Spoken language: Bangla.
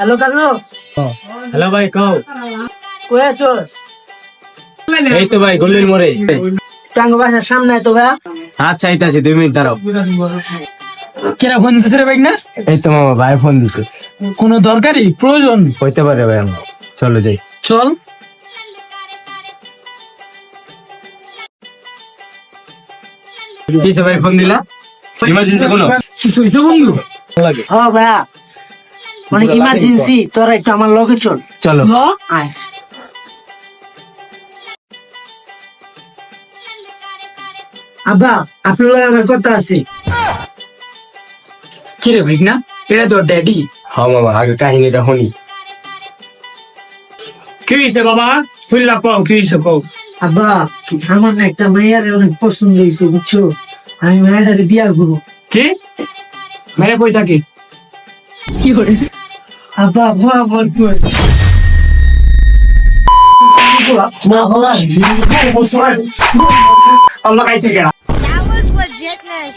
হ্যালো কাজু, হ্যালো ভাই কও। কই আছোস? এই তো ভাই গল্লির মোড়ে। টাঙ্গ বাসার সামনে তো ভাই। আচ্ছা আইতাছি 2 মিনিট দাঁড়াও। কেরা ফোন দিতেছে রে ভাই না? এই তো মামা ভাই ফোন দিছে। কোনো দরকারি প্রয়োজন? হইতে পারে ভাই, আমরা চলো যাই। চল। কিসে ভাই ফোন দিলা? ইমার্জেন্সি কোনো? কিছু হয়েছে বন্ধু? লাগে ও ভাইয়া, অনেক ইমার্জেন্সি, তোরা একটু আমার লগে চল। চলো। ল। আয়। আব্বা, আপনার লগে আমার কথা আছে। কি রে ভাই না? এটা তোর ড্যাডি। হ্যাঁ মামা, আগে কাহিনীটা শুনি। কি হয়েছে বাবা? ফুল্লা কও, কি হয়েছে কও? আব্বা, আমার না একটা মেয়ের অনেক পছন্দ হয়েছে, বুঝছো? আমি মেয়েটারে বিয়া করবো। কি? মেরে কই থাকি? আব্বা, মা বলতো আল্লাহ কাইছে কেডা? That was legitness.